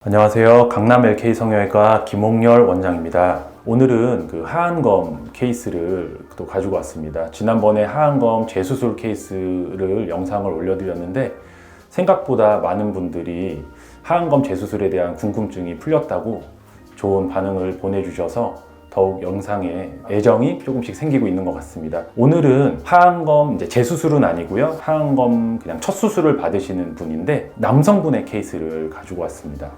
안녕하세요. 강남 LK 성형외과 김홍열 원장입니다. 오늘은 그 하안검 케이스를 또 가지고 왔습니다. 지난번에 하안검 재수술 케이스를 영상을 올려드렸는데 생각보다 많은 분들이 하안검 재수술에 대한 궁금증이 풀렸다고 좋은 반응을 보내주셔서 더욱 영상에 애정이 조금씩 생기고 있는 것 같습니다. 오늘은 하안검 재수술은 아니고요. 하안검 그냥 첫 수술을 받으시는 분인데 남성분의 케이스를 가지고 왔습니다.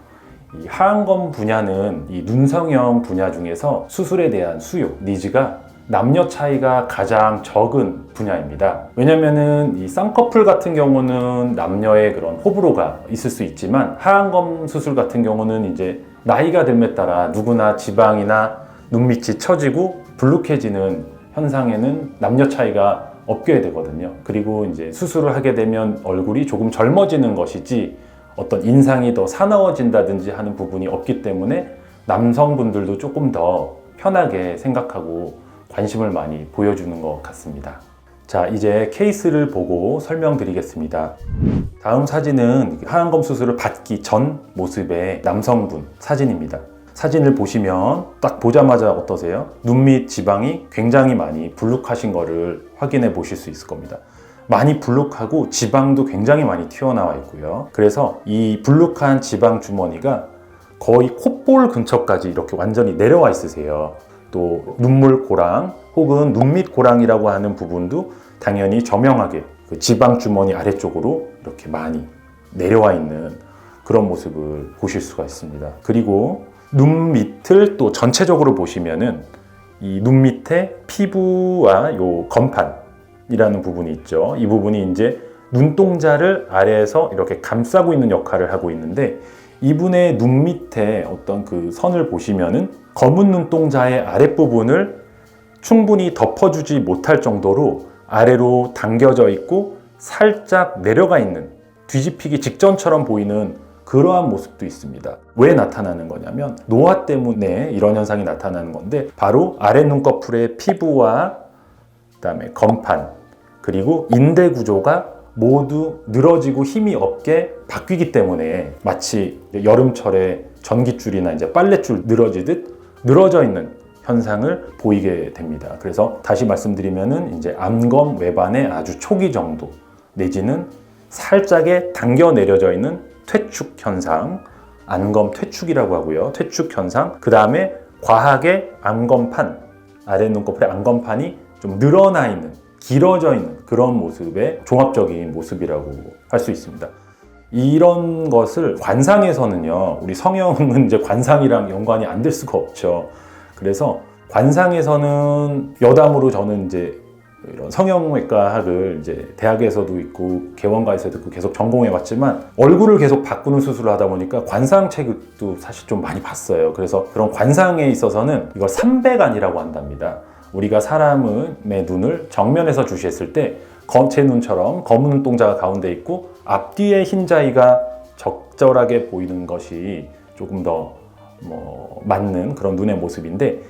이 하안검 분야는 이 눈성형 분야 중에서 수술에 대한 수요, 니즈가 남녀 차이가 가장 적은 분야입니다. 왜냐면은 이 쌍꺼풀 같은 경우는 남녀의 그런 호불호가 있을 수 있지만 하안검 수술 같은 경우는 이제 나이가 듦에 따라 누구나 지방이나 눈밑이 처지고 불룩해지는 현상에는 남녀 차이가 없게 되거든요. 그리고 이제 수술을 하게 되면 얼굴이 조금 젊어지는 것이지 어떤 인상이 더 사나워진다든지 하는 부분이 없기 때문에 남성분들도 조금 더 편하게 생각하고 관심을 많이 보여주는 것 같습니다. 자, 이제 케이스를 보고 설명드리겠습니다. 다음 사진은 하안검 수술을 받기 전 모습의 남성분 사진입니다. 사진을 보시면 딱 보자마자 어떠세요? 눈밑 지방이 굉장히 많이 불룩하신 거를 확인해 보실 수 있을 겁니다. 많이 불룩하고 지방도 굉장히 많이 튀어나와 있고요. 그래서 이 불룩한 지방 주머니가 거의 콧볼 근처까지 이렇게 완전히 내려와 있으세요. 또 눈물 고랑 혹은 눈밑 고랑이라고 하는 부분도 당연히 저명하게 그 지방 주머니 아래쪽으로 이렇게 많이 내려와 있는 그런 모습을 보실 수가 있습니다. 그리고 눈 밑을 또 전체적으로 보시면은 이 눈 밑에 피부와 요 건판 이라는 부분이 있죠. 이 부분이 이제 눈동자를 아래에서 이렇게 감싸고 있는 역할을 하고 있는데 이분의 눈 밑에 어떤 그 선을 보시면은 검은 눈동자의 아랫부분을 충분히 덮어주지 못할 정도로 아래로 당겨져 있고 살짝 내려가 있는 뒤집히기 직전처럼 보이는 그러한 모습도 있습니다. 왜 나타나는 거냐면 노화 때문에 이런 현상이 나타나는 건데 바로 아래 눈꺼풀의 피부와 그다음에 건판 그리고 인대 구조가 모두 늘어지고 힘이 없게 바뀌기 때문에 마치 여름철에 전깃줄이나 이제 빨랫줄 늘어지듯 늘어져 있는 현상을 보이게 됩니다. 그래서 다시 말씀드리면은 이제 안검 외반의 아주 초기 정도 내지는 살짝의 당겨 내려져 있는 퇴축 현상, 안검 퇴축이라고 하고요. 퇴축 현상. 그 다음에 과하게 안검판, 아래 눈꺼풀의 안검판이 좀 늘어나 있는, 길어져 있는 그런 모습의 종합적인 모습이라고 할 수 있습니다. 이런 것을 관상에서는요, 우리 성형은 이제 관상이랑 연관이 안 될 수가 없죠. 그래서 관상에서는 여담으로 저는 이제 이런 성형외과학을 이제 대학에서도 있고 개원가에서도 있고 계속 전공해 왔지만 얼굴을 계속 바꾸는 수술을 하다 보니까 관상 체급도 사실 좀 많이 봤어요. 그래서 그런 관상에 있어서는 이걸 삼백안이라고 한답니다. 우리가 사람의 눈을 정면에서 주시했을 때 제 눈처럼 검은 눈동자가 가운데 있고 앞뒤의 흰자위가 적절하게 보이는 것이 조금 더 맞는 그런 눈의 모습인데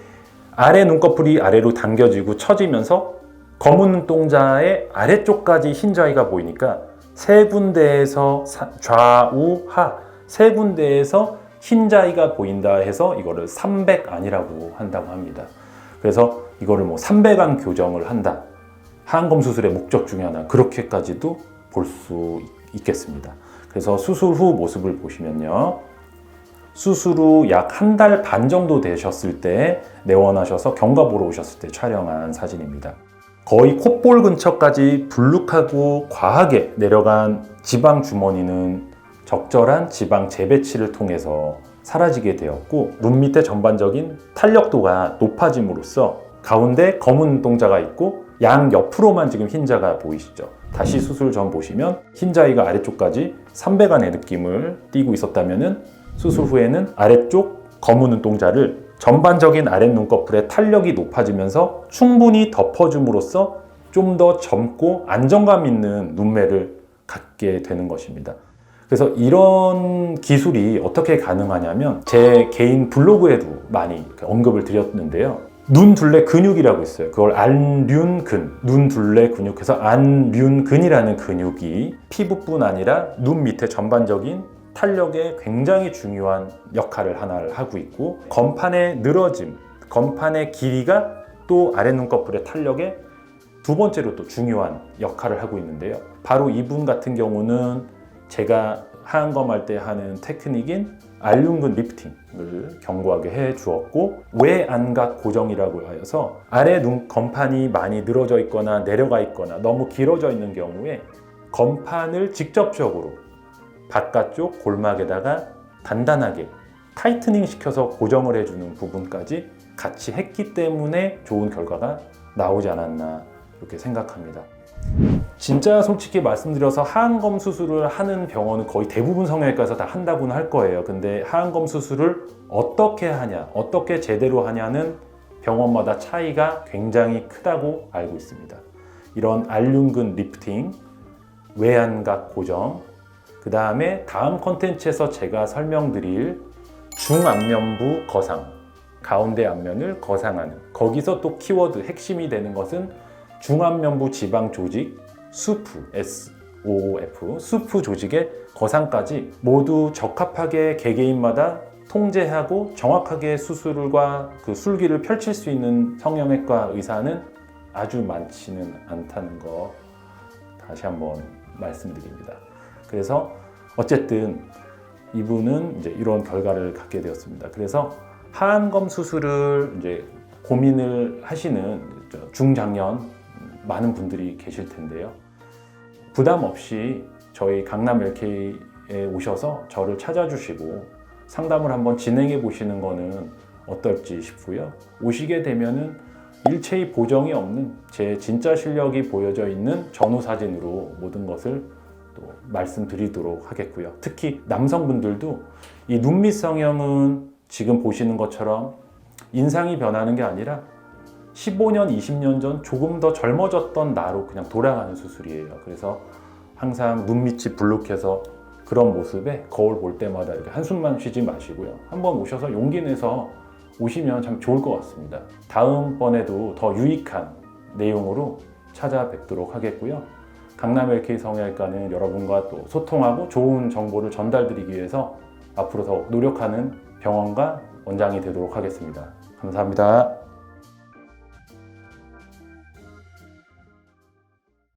아래 눈꺼풀이 아래로 당겨지고 처지면서 검은 눈동자의 아래쪽까지 흰자위가 보이니까 세 군데에서 좌우 하 세 군데에서 흰자위가 보인다 해서 이거를 삼백안이라고 한다고 합니다. 그래서 이거를 삼백안 교정을 한다. 하안검 수술의 목적 중에 하나 그렇게까지도 볼 수 있겠습니다. 그래서 수술 후 모습을 보시면요. 수술 후 약 한 달 반 정도 되셨을 때 내원하셔서 경과 보러 오셨을 때 촬영한 사진입니다. 거의 콧볼 근처까지 불룩하고 과하게 내려간 지방 주머니는 적절한 지방 재배치를 통해서 사라지게 되었고 눈 밑의 전반적인 탄력도가 높아짐으로써 가운데 검은 눈동자가 있고 양 옆으로만 지금 흰자가 보이시죠. 다시 수술 전 보시면 흰자위가 아래쪽까지 삼백안의 느낌을 띠고 있었다면 수술 후에는 아래쪽 검은 눈동자를 전반적인 아랫눈꺼풀의 탄력이 높아지면서 충분히 덮어줌으로써 좀 더 젊고 안정감 있는 눈매를 갖게 되는 것입니다. 그래서 이런 기술이 어떻게 가능하냐면 제 개인 블로그에도 많이 언급을 드렸는데요. 눈둘레 근육이라고 있어요. 그걸 안륜근, 눈둘레 근육 해서 안륜근이라는 근육이 피부뿐 아니라 눈 밑에 전반적인 탄력에 굉장히 중요한 역할을 하나를 하고 있고, 건판의 늘어짐, 건판의 길이가 또 아래 눈꺼풀의 탄력에 두 번째로 또 중요한 역할을 하고 있는데요. 바로 이분 같은 경우는 제가 하안검할 때 하는 테크닉인 알륜근 리프팅을 견고하게 해 주었고, 외안각 고정이라고 하여서 아래 눈 건판이 많이 늘어져 있거나 내려가 있거나 너무 길어져 있는 경우에 건판을 직접적으로 바깥쪽 골막에다가 단단하게 타이트닝 시켜서 고정을 해주는 부분까지 같이 했기 때문에 좋은 결과가 나오지 않았나 이렇게 생각합니다. 진짜 솔직히 말씀드려서 하안검 수술을 하는 병원은 거의 대부분 성형외과에서 다 한다고는 할 거예요. 근데 하안검 수술을 어떻게 하냐, 어떻게 제대로 하냐는 병원마다 차이가 굉장히 크다고 알고 있습니다. 이런 알륜근 리프팅, 외안각 고정, 그 다음에 다음 컨텐츠에서 제가 설명드릴 중안면부 거상, 가운데 안면을 거상하는, 거기서 또 키워드 핵심이 되는 것은 중안면부 지방 조직 수프, SOOF, 수프 조직의 거상까지 모두 적합하게 개개인마다 통제하고 정확하게 수술과 그 술기를 펼칠 수 있는 성형외과 의사는 아주 많지는 않다는 거 다시 한번 말씀드립니다. 그래서 어쨌든 이분은 이제 이런 결과를 갖게 되었습니다. 그래서 하안검 수술을 이제 고민을 하시는 중장년 많은 분들이 계실 텐데요. 부담 없이 저희 강남 LK에 오셔서 저를 찾아주시고 상담을 한번 진행해 보시는 거는 어떨지 싶고요. 오시게 되면은 일체의 보정이 없는 제 진짜 실력이 보여져 있는 전후 사진으로 모든 것을 또 말씀드리도록 하겠고요. 특히 남성분들도 이 눈밑 성형은 지금 보시는 것처럼 인상이 변하는 게 아니라 15년, 20년 전 조금 더 젊어졌던 나로 그냥 돌아가는 수술이에요. 그래서 항상 눈밑이 불룩해서 그런 모습에 거울 볼 때마다 이렇게 한숨만 쉬지 마시고요. 한번 오셔서 용기 내서 오시면 참 좋을 것 같습니다. 다음번에도 더 유익한 내용으로 찾아뵙도록 하겠고요. 강남 LK 성형외과는 여러분과 또 소통하고 좋은 정보를 전달드리기 위해서 앞으로 더 노력하는 병원과 원장이 되도록 하겠습니다. 감사합니다.